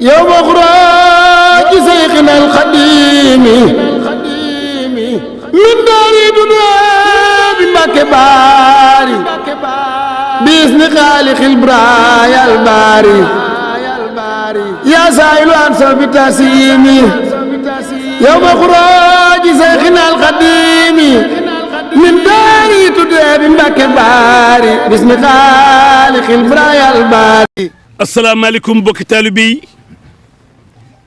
يوم خراج شيخنا القديم من دار دنيا بمكة باري بإذن خالق البرايا الباري يا سائل عن سلب تسيمي يوم خراج شيخنا القديم من دار دنيا بمكة باري بإذن خالق البرايا الباري. asalaamaaleykum mbokki taalibe yi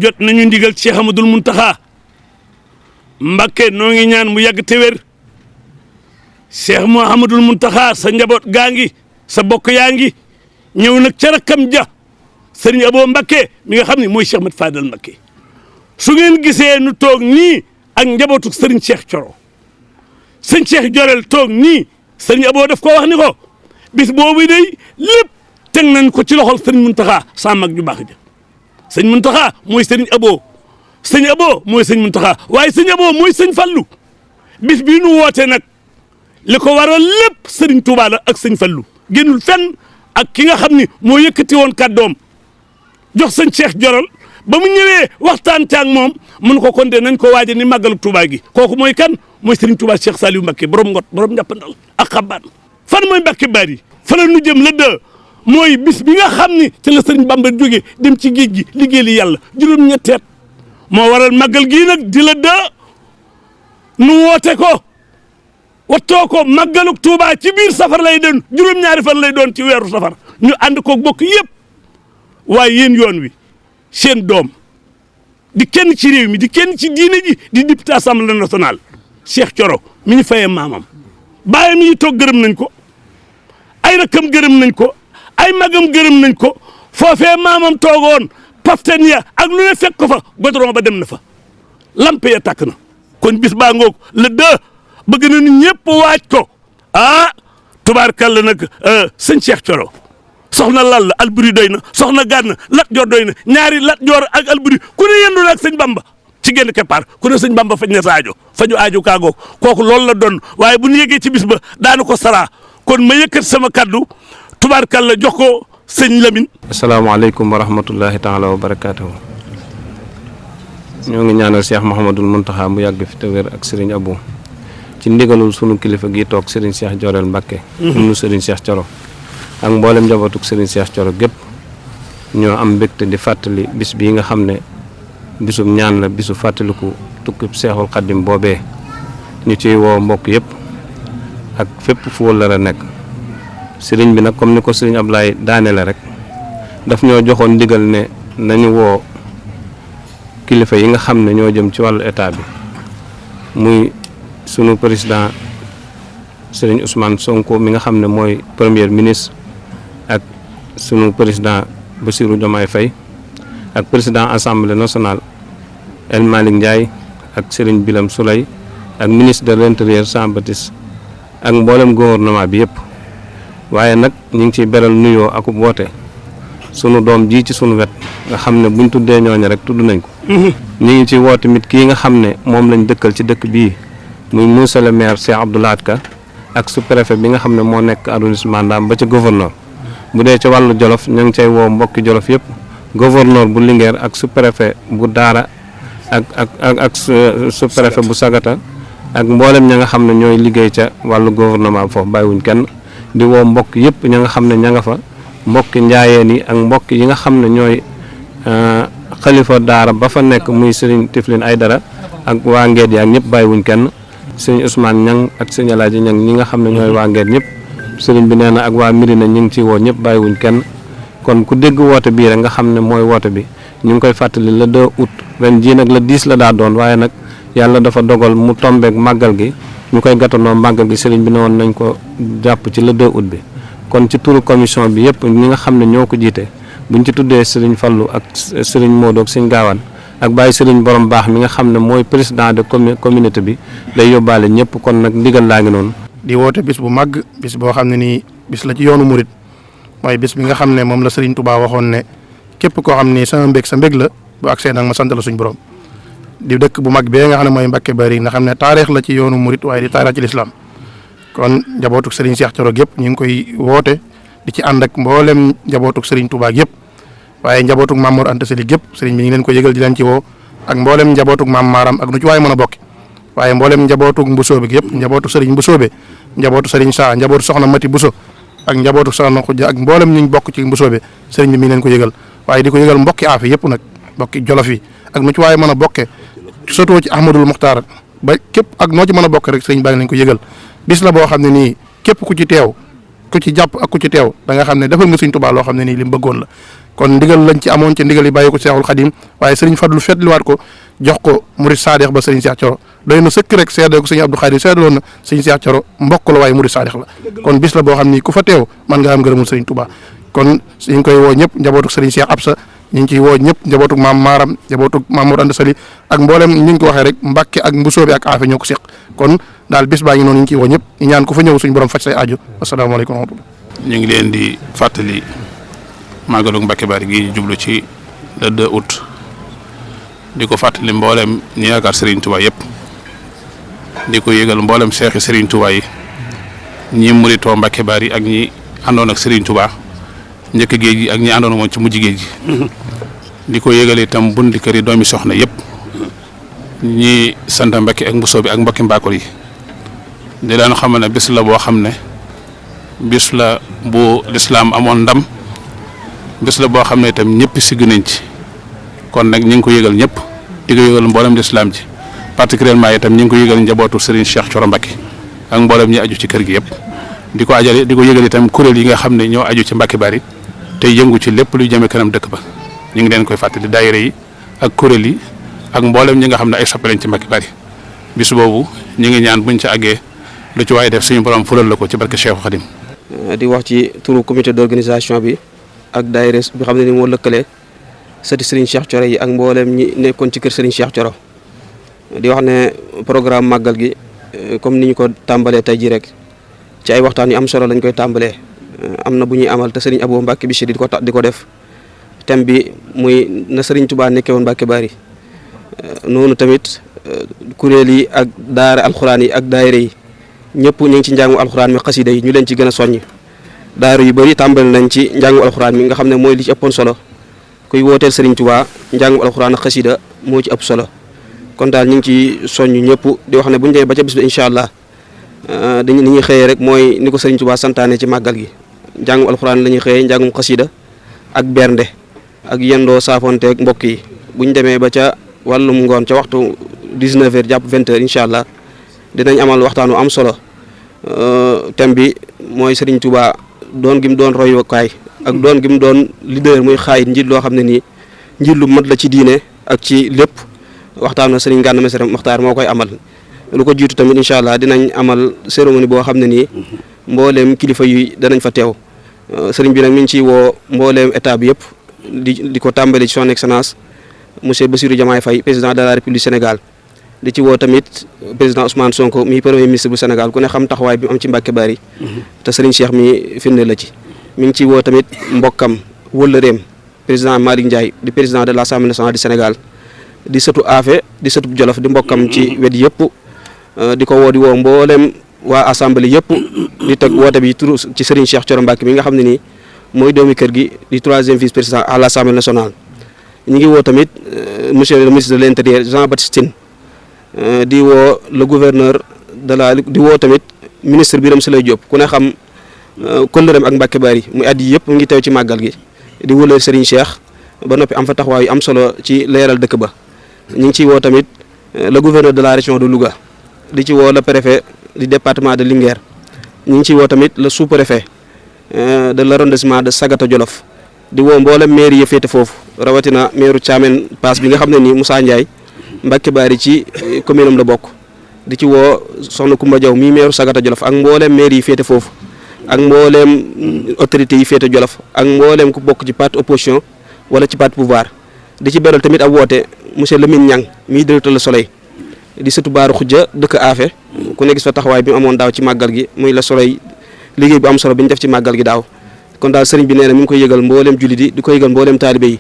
jot nañu ndigal Cheikh Ahmadoul Mountakha Mbacké noo ngi ñaan mu yàgg te wér Cheikh Mouhamadoul Mountakha sa njaboot gaa ngi sa bokk yaa ngi ñëw nag ca rakkam ja Serigne Abo Mbacké mi nga xam ne mooy Cheikh Mat Fadal Mbacké su ngeen gisee nu toog nii ak njabootu Serigne Cheikh Thioro sëñ Cheikh Jorel toog nii Serigne Abo daf ko wax ni ko bis boobu day lépp teg nañ ko ci loxol Serigne Mountakha sa mag ju baax ja sëñ Mountakha mooy Serigne Abo sëñ Abo mooy sëñ Mountakha waaye sëñ Abo mooy sëñ Fallou bis bii nu woote nag li ko waral lépp Serigne Touba la ak sëñ Fallou génnul fenn ak ki nga xam ni moo yëkkati woon kàddoom jox sëñ Cheikh Jorol ba mu ñëwee waxtaan caag moom mun ko kon de nañ ko waaje ni màggalu Touba gi kooku mooy kan mooy Serigne Touba Cheikh Saliou Mbacké borom ngot borom njàppandal ak xabaan fan mooy Mbacké Bari fa la nu jëm la dë mooy bis bi nga xam ni ci la Serigne Bamba jóge dem ci géej gi liggéey li yàlla juróom-ñetteet moo waral màggal gii nag di la dë nu woote ko wattoo ko màggaluk Touba ci biir safar lay doon juróom-ñaari fan lay doon ci weeru safar ñu ànd ko bokk yëpp waaye yéen yoon wi seen doom di kenn ci réew mi di kenn ci diine ji di député assemblée nationale Cheikh Thioro mi ñu fayee maamam baayam yi toog gërëm nañ ko ay rakkam gërëm nañ ko ay magam gërëm nañ ko foofee maamam toogoon paften ya ak lu ne fekk ko fa godron ba dem na fa lampe ya tàkk na kon bis baa ngoog le deux bëgg na ni ñëpp waaj ko ah tubaarkàlla nag sëñ Cheikh Thioro soxna lal la Alburi doy na soxna gànn Lat Joor doy na ñaari Lat Joor ak Alburi ku ne yendu ak sëñ Bamba ci génn keppaar ku ne sëñ Bamba faj na sa aajo faju aajo kaagoog kooku loolu la doon waaye bu ñu yeggee ci bis ba daanu ko saraa kon ma yëkkat sama kaddu tubaarkàlla jox ko sëñ Lamine. asalaamaaleykum wa rahmatullahi taala wa barakaatuhu. ñoo ngi ñaanal Cheikh Mouhamadoul Mountakha mu yàgg fi te wér ak Serigne Abou ci ndigalul sunu kilifa gi toog Serigne Cheikh Jorel Mbacké. nu Serigne Cheikh Thioro ak mboolem njabootuk Serigne Cheikh Thioro gépp ñoo am mbégte di fàttali bis bii nga xam ne bisub ñaan la bisu fàttaliku tukkib Seexul Xaddim boobee ñu ciy woo mbokk yëpp ak fépp fu wëllëre nekk. sëriñ bi nag comme ni ko sëriñ Ablaye daane la rek daf ñoo joxoon ndigal ne nañu woo kilifa yi nga xam ne ñoo jëm ci wàllu état bi muy sunu président sëriñ Ousmane Sonko mi nga xam ne mooy premier ministre ak sunu président Bassirou Diomaye Faye ak président assemblée nationale El Malick Ndiaye ak sëriñ Bilam Souley ak ministre de l'intérieur Jean Baptiste ak mboolem gouvernement bi yëpp. waaye nag ñu ngi ciy beral nuyoo ak woote sunu doom ji ci sunu wet nga xam ne buñ tuddee ñooñu rek tudd nañ ko. ñu ngi ciy woote mit kii nga xam ne moom lañ dëkkal ci dëkk bii muy monsieur le maire Cheikh Abdou Lahad Ka ak sous-préfet bi nga xam ne moo nekk arrondissement Ndam ba ca gouverneur bu dee ca wàllu Jolof ñu ngi cay woo mbokki Jolof yëpp gouverneur bu Linguère ak sous-préfet bu Daara ak sous-préfet bu Sagata ak mboolem ña nga xam ne ñooy liggéey ca wàllu gouvernement foofu bàyyiwuñ kenn. di woo mbokk yëpp ña nga xam ne ña nga fa mbokki njaayeen yi ak mbokk yi nga xam ne ñooy xalifa daara ba fa nekk muy sëriñ Tiflin Aydara ak waa Ngeet yi ak ñëpp bàyyiwuñ kenn sëriñ Ousmane Ñang ak sëriñ Alaaji Ñang ñi nga xam ne ñooy waa Ngeet ñëpp sëriñ bi nee na ak waa Mirina ñu ngi ciy woo ñëpp bàyyiwuñ kenn kon ku dégg woote bii rek nga xam ne mooy woote bi ñu ngi koy fàttali le 2 août ren jii nag le 10 la daa doon waaye nag yàlla dafa dogal mu tombeek màggal gi ñu koy gàttandoo màggal gi sëriñ bi ne woon nañ ko jàpp ci le 2 août bi kon ci turu commission bi yëpp ñi nga xam ne ñoo ko jiite buñ ci tuddee sëriñ Fallou ak sëriñ Modou ak sëriñ Gaawaan ak bàyyi sëriñ borom baax mi nga xam ne mooy président de communauté bi day yóbbaale ñëpp kon nag ndigal laa ngi noonu. di woote bis bu màgg bis boo xam ne nii bis la ci yoonu murit mooy bis bi nga xam ne moom la Serigne Touba waxoon ne képp koo xam ni sama mbég sa mbég la bu agsee nag ma sant la suñ borom di dëkk bu mag bee nga xam ne mooy Mbacké Bari nga xam ne taarix la ci yoonu murit waaye di taarix ci lislaam kon njabootuk Serigne Cheikh Thioro gépp ñu ngi koy woote di ci ànd ak mboolem njabootuk Serigne Touba gépp waaye njabootug Maam Mor Anta Sali gépp sëriñ bi ñu ngi leen ko yëgal di leen ci woo ak mboolem njabootug Maam Maaram ak nu ci waay mën a bokki waaye mboolem njabootug Mbusoobe gi yëpp njabootu sëriñ Mbusoobe njabootu sëriñ Saa njabootu soxna Mati Buso ak njabootu soxna Xujja ak mboolem ñu bokk ci Mbusoobe sëriñ bi mi ngi leen ko yëgal waaye di ko yëgal mbokki aafi yëpp nag mbokki Jolof yi ak nu ci waay mën a bokke sotoo ci Ahmadul Muxtaar ba képp ak noo ci mën a bokk rek sëriñ baa ngi leen ko yëgal bis la boo xam ne nii képp ku ci teew ku ci jàpp ak ku ci teew da nga xam ne defal nga sëriñ Tuubaa loo xam ne nii li mu bëggoon la kon ndigal lañ ci amoon ci ndigal yi bàyyi ko Seexul Xadim waaye sëriñ Fadlu fetliwaat ko jox ko murid saadix ba sëriñ Cheikh Thioro doy na sëkk rek seede ko sëriñ Abdou Khadir seedaloon na sëriñ Cheikh Thioro mbokk la waaye murid saadix la kon bis la boo xam ni ku fa teew mën nga am ngërëmul sëriñ Tuubaa kon ñu ngi koy woo ñëpp njabootuk sëriñ Cheikh Absa ñu ngi ciy woo ñëpp njabootuk maam Maaram njabootuk Maam Mor Anta Sali ak mboolem ni ñu ko waxee rek Mbàkke ak Mbusoobe ak Aafe ñoo ko seq kon daal bis baa ngi noonu ñu ngi ciy woo ñëpp ñu ñaan ku fa ñëw suñu borom faj say aajo asalaamaaleykum wa rahmatullah ñu ngi leen di fàttali màggalu Mbacke Bari gi jublu ci le 2 août di ko fàttali mboolem ñi yaakaar Serigne Touba yëpp di ko yëgal mboolem seexi Serigne Touba yi ñi muritoo Mbacke Bari ak ñi àndoon ak Serigne Touba njëkk géej gi ak ñi àndoon moom ci mujj géej gi di ko yëgal itam bundi kër yi doomi soxna yëpp ñi sant Mbacke ak Mbusoobe ak mbokki Mbakol yi di leen xamal ne bis la boo xam ne bis la bu lislaam amoon ndam bis la boo xam ne itam ñëpp sigg nañ ci kon nag ñu ngi ko yëgal ñëpp di ko yëgal mboolem lislaam ci particulièrement itam ñu ngi ko yëgal njabootu Serigne Cheikh Thioro Mbacke ak mboolem ñi aju ci kër gi yëpp di ko yëgal itam kuréel yi nga xam ne ñoo aju ci Mbacke Bari tey yëngu ci lépp luy jëme kanam dëkk ba ñu ngi leen koy fàttali daayira yi ak kuréel yi ak mboolem ñi nga xam ne ay soppe lañ ci Mbacke Bari bis boobu ñu ngi ñaan buñ ci àggee lu ci waaye def suñu borom fulal la ko ci barke Cheikh Khadim di wax ci turu comité d'organisation bi ak daayira bi xam ne ni moo lëkkale sëti Serigne Cheikh Thioro yi ak mboolem ñi nekkoon ci kër Serigne Cheikh Thioro di wax ne programme màggal gi comme ni ñu ko tàmbalee tey jii rek ci ay waxtaan yu am solo lañ koy tàmbalee am na bu ñuy amal te Serigne Abou Mbacke Bichri di ko def thème bi muy na Serigne Touba nekkee woon Mbacke Bari noonu tamit kuréel yi ak daara alxuraan yi ak daayira yi ñëpp ñu ngi ci njàngu alxuraan mi xasida yi ñu leen ci gën a soññ daara yu bëri tàmbali nañ ci njàngu alxuraan mi nga xam ne mooy li ci ëppoon solo kuy wooteel Serigne Touba njàngu alxuraan ak xasida moo ci ëpp solo kon daal ñu ngi ci soññ ñëpp di wax ne bu ñu demee ba ca bis bi incha allah ni ñuy xëyee rek mooy ni ko Serigne Touba santaane ci màggal gi njàngum alxuraan la ñuy xëyee njàngum xasida ak bernde ak yendoo saafonteeg mbokk yi bu ñu demee ba ca wàllum ngoon ca waxtu 19h jàpp 20h incha allah dinañ amal waxtaan wu am solo thème bi mooy Serigne Touba doon gi mu doon royukaay ak doon gi mu doon leader muy xaayit njiit loo xam ne nii njiit lu mat la ci diine ak ci lépp waxtaan na Serigne Gana Messere Maxtaar moo koy amal lu ko jiitu tamit incha allah dinañ amal cérémonie boo xam ne nii mbooleem kilifa yi danañ fa teew Serigne bi nag mi ngi ciy woo mbooleem état bi yëpp di ko tàmbali ci son excellence monsieur Bassirou Diomaye Faye président de la République du Sénégal di ci woo tamit président Ousmane Sonko mi premier ministre bu Sénégal ku ne xam taxawaay bi mu am ci Mbacke Bari te Serigne Cheikh mi firnde la ci mi ngi ciy woo tamit mbokkam wëllëreem président Malick Ndiaye di président de l'Assemblée nationale du Sénégal di sëtu Afe di sëtu Jolof di mbokkam ci wet yëpp di ko woo di woo mboolem waa assemblée yëpp di teg woote bi turu ci Serigne Cheikh Thioro Mbacke mi nga xam ne nii mooy doomi kër gi di 3e vice-président à l'Assemblée nationale ñu ngi woo tamit monsieur le ministre de l'Intérieur Jean-Baptiste Tine di woo le gouverneur di woo tamit ministre Birame Souleye Diop ku ne xam kóllëreem ak Mbacke Bari muy at yi yëpp mu ngi teew ci màggal gi di wëlal Serigne Cheikh ba noppi am fa taxawaay yu am solo ci leeral dëkk ba ñu ngi ciy woo tamit le gouverneur de la région de Louga di ci woo le préfet du département de Linguère ñu ngi ciy woo tamit le sous-préfet de l'arrondissement de Sagata Jolof di woo mboolem maire yi féete foofu rawatina maire Thiamène Pass bi nga xam ne nii Moussa Ndiaye Mbacke Bari ci commune am la bokk di ci woo soxna Koumba Diaw mii maire Sagata Jolof ak mboolem maire yi féete foofu ak mboolem autorités yi féete Jolof ak mboolem ku bokk ci parti opposition wala ci parti pouvoir di ci beral tamit ab woote monsieur Lamine Niang mii directeur Le Soleil di sëtu Baaru Xujja dëkk Afe ku ne gis fa taxawaay bi mu amoon daaw ci màggal gi muy Le Soleil liggéey bu am solo bi ñu def ci màggal gi daaw kon daal sëriñ bi nee na mi ngi koy yëgal mboolem jullit yi di ko yëgal mboolem taalibe yi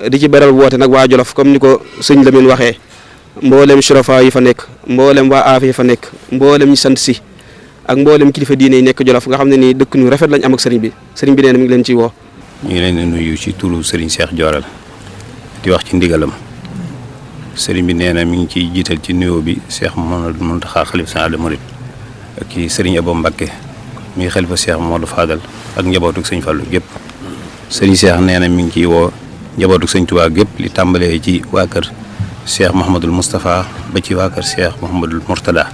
di ci beral woote nag waa Jolof comme ni ko sëñ Lamine waxee mboolem surafa yi fa nekk mboolem waa Afe yi fa nekk mboolem ñi sant si ak mboolem kilifa diine yi nekk Jolof nga xam ne nii dëkk ñu rafet lañ am ak sëriñ bi nee na mi ngi leen ciy woo ñu ngi leen di nuyu ci turu Serigne Cheikh Dioral di wax ci ndigalam Serigne bi nee na mi ngi ciy jiital ci nuyoo bi Cheikh Mouhamadou Mountakha xalif général des mourides ak ci Serigne Abo Mbacké mi xalifa Cheikh Modou Fadal ak njabootu Sëñ Fallu gépp Serigne Cheikh nee na mi ngi ciy woo njabootu Sëñ Tuubaa gépp li tàmbalee ci waa kër Cheikh Mouhamadul Moustapha ba ci waa kër Cheikh Mouhamadul Mourtada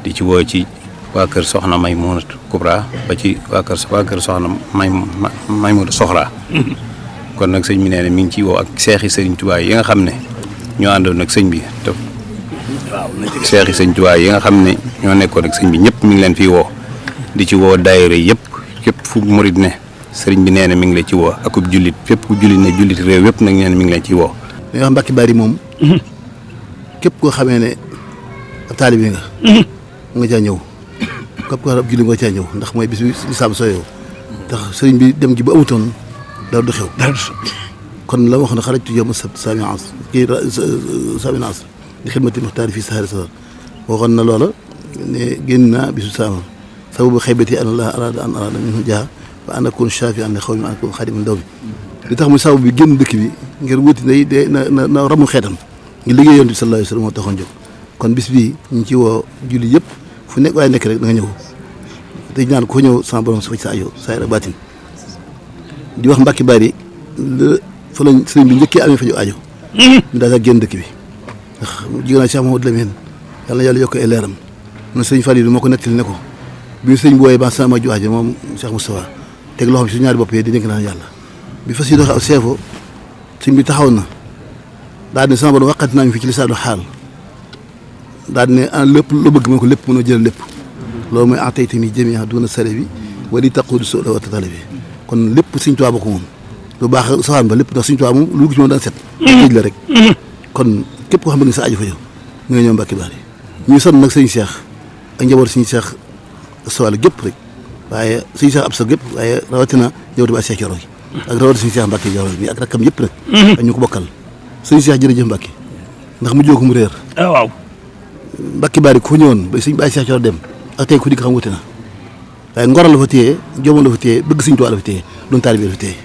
di ci woo ci waa kër Soxna Maymunatu Kubra ba ci waa kër Soxna Maymunatu Soxra kon nag sëñ bi nee na mi ngi ciy woo ak seexi Sëriñ Tuubaa yi nga xam ne ñoo àndoon ak sëñ bi te seexi Sëñ Tuubaa yi nga xam ne ñoo nekkoon ak sëñ bi ñëpp mi ngi leen fiy woo di ci woo daayira yëpp képp fu murid ne sëriñ bi nee na mi ngi la ci woo akub jullit fépp ku jullit ne jullit réew yëpp nag nee na mi ngi leen ciy woo. li nga wax Mbacke Bari moom képp koo xamee ne ab taalibe nga nga caa ñëw képp koo xam ab jullit nga caa ñëw ndax mooy bis bi lislaam sooyoo ndax sëriñ bi dem gi bu amutoon dara du xew kon la wax na xarajtu yawma sabt saami asr kii saami asr di xidmati muxtaari fii sahari safar waxoon na loola ne génn naa bisu saama sababu xaybati an allah arada minhu jaa wa an akun shafi'an li xawmi an akun xadiman ndaw bi li tax muy sababu bi génn dëkk bi ngir wuti na ramu xeetam ngir liggéey yonent bi sallallahu alayhi wa sallam moo taxoon jóg kon bis bii ñu ngi ci woo julli yëpp fu nekk waaye nekk rek da nga ñëw te ñaan ko ñëw sama borom sa aajo saa yara baatin di wax Mbacke Bari fa lañ sëriñ bi njëkkee amee faju aajo ñu daal génn dëkk bi ndax jigéen naa Cheikh Mamadou Lamine yàlla na yàlla yokk ay leeram mun sëriñ Falilou moo ko nettali ne ko bi sëriñ bu wooyee ba sama ju aajo moom Cheikh Moustapha teg loxoom si ñaari bopp yi di dénk naan yàlla bi fas yi doxe aw seefo sëriñ bi taxaw na daal ne sama borom waqati naa ñu fi ci lisaanu xaal daal ne lépp lu bëgg moo ko lépp mënoo jël lépp loolu mooy atayta mi jami'a duna sare bi wali taqudu su wa tatale bi kon lépp Sëriñ Tuubaa ko moom lu baax safaan ba lépp ndax Sëriñ Tuubaa moom lu ko ci moom daan set géej la rek kon képp koo xam ne sa aju fa yow nga ñëw Mbacke Bari ñu sant nag sëñ Cheikh ak njaboot sëñ Cheikh Sowal gépp rek waaye sëñ Cheikh Absa gépp waaye rawatina njabootu ba Cheikh Thioro gi ak rawatina sëñ Cheikh Mbacke Thioro bi ak rakkam yëpp nag ak ñu ko bokkal sëñ Cheikh jërëjëf Mbacke ndax mu jóg mu réer waaw Mbacke Bari ku fa ñëwoon ba sëñ Baye Cheikh Thioro dem ak tey ku di ko xam wuti na waaye ngoral la fa téye jomoon la fa téye bëgg Sëñ Tuubaa la fa téye doon taalibe la fa téye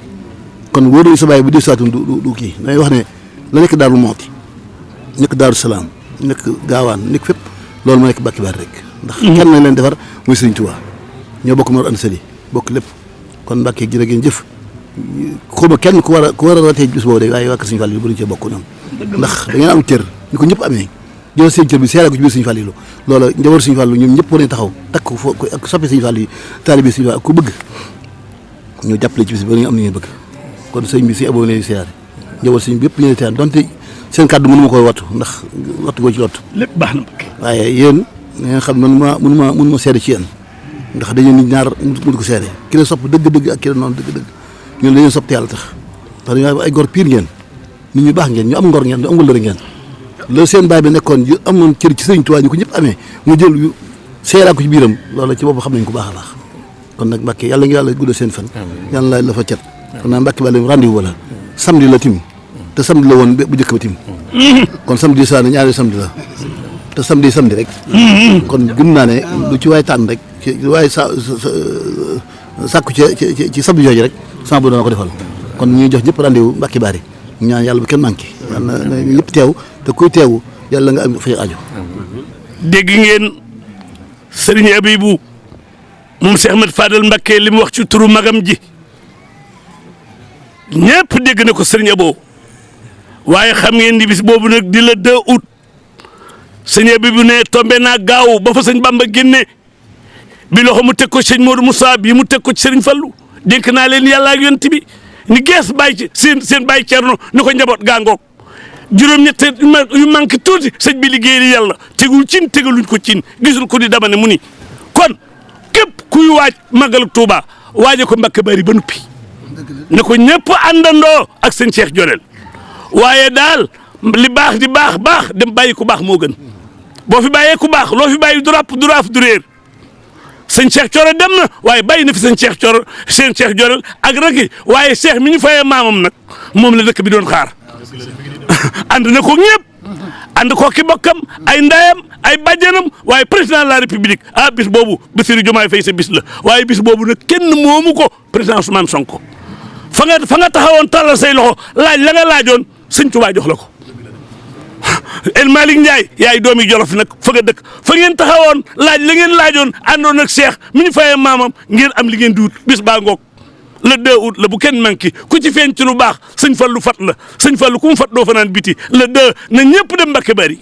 kon wóor sa baay bu dee saatu du kii damay wax ne la nekk Daaru Muxti nekk Daaru Salaam nekk Gaawaan nekk fépp loolu moo nekk Mbacke Bari rek ndax kenn na leen defar muy Sëñ Tuubaa ñoo bokk Mor Anta Sali bokk lépp kon Mbacke jërë ngeen jëf xuma kenn ku war a ratee bis boobu de waaye waa kër Sëñ Fallu bu ñu cee bokk ñoom ndax da ngeen am cër ñu ko ñëpp amee jël seen cër bi seere ko ci biir Sëñ Fallu loola njaboot Sëñ Fallu ñoom ñëpp war nañ taxaw takk foo ak soppi Sëñ Fallu yi taalibe Sëñ Fallu ak ku bëgg ñu jàppale ci bis bi ba ñu am ni ngeen bëgg kon sëñ bi si aboo leen siyaare njaboot sëñ bi yëpp ñu ne siyaare donte seen kàddu mënu ma koy wattu ndax wattu goo ci lott lépp baax na waaye yéen nga xam ne mënu ma seede ci yéen ndax dañu nit ñaar mënu ko seede ki la sopp dëgg-dëgg ak ki la noonu dëgg-dëgg ñun dañoo sopp te yàlla tax ndax dañoo ay gor pire ngeen nit ñu baax ngeen ñu am ngor ngeen ñu am ngor ngeen loolu seen baay bi nekkoon yu amoon cër ci Sëriñ Tuubaa ñu ko ñëpp amee mu jël yu seeraa ko ci biiram loolu ci bopp xam nañ ko baax a baax kon nag Mbacke yàlla ngi yàlla guddal seen fan yàlla la fa cet kon naa Mbacke Bari rendez-vous la samedi la tim te samedi la woon bu njëkk ba tim kon samedi saa ne ñaari samedi la te samedi rek kon gëm naa ne lu ci waay tànn rek ci waaye sàkku ci samedi jooju rek sama bu doona ko defal kon ñuy jox ñëpp rendez-vous Mbacke Bari ñaan yàlla bu kenn manqué yàlla na ñëpp teew te kuy teewu yàlla nga am fay aju dégg ngeen Serigne Abibou moom Cheikh Ahmed Fadel Mbacke li mu wax ci turu magam ji ñëpp dégg na ko Serigne Abo waaye xam ngeen di bis boobu nag di la 2 août sëñ Abibou ne tombé naa gaaw ba fa sëñ Bamba génne bi loxo mu teg ko sëñ Modou Moussa bi mu teg ko ci Serigne Fallou dénk naa leen yàlla ak yonent bi ni gees bàyyi ci seen bàyyi Cerno ni ko njaboot gàngoog juróom-ñett yu manqué tuuti sëñ bi liggéey yàlla tegul cin tegaluñ ko cin gisul ko di dama ne mu ni kon képp kuy waaj màggalu Tuuba waaje ko Mbacke Bari ba nuppi ne ko ñëpp àndandoo ak sëñ Cheikh Jorel waaye daal li baax di baax dem bàyyi ku baax moo gën boo fi bàyyee ku baax loo fi bàyyi du ràpp du raaf du réer sëñ Cheikh Thioro dem na waaye bàyyi na fi sëñ Cheikh Jorel ak rek waaye Cheikh mi ñu fayee maamam nag moom la dëkk bi doon xaar ànd na ko ñëpp ànd ko ki bokkam ay ndayam ay bàjjanam waaye président de la république bis boobu Bassirou Diomaye Faye sa bis la waaye bis boobu nag kenn moomu ko président Ousmane Sonko fa nga taxawoon tàllal say loxo laaj la nga laajoon sëñ Tuubaa jox la ko El Malick Ndiaye yaay doomi Jolof nag fa nga dëkk fa ngeen taxawoon laaj la ngeen laajoon àndoon ak Cheikh mi ñu fayee maamam ngeen am li ngeen di wut bis baa ngoog le 2 août la bu kenn manqué ku ci feeñ ci lu baax sëñ Fallu fat la sëñ Fallu ku mu fat doo fa naan biti le 2 na ñëpp dem Mbàkke Bari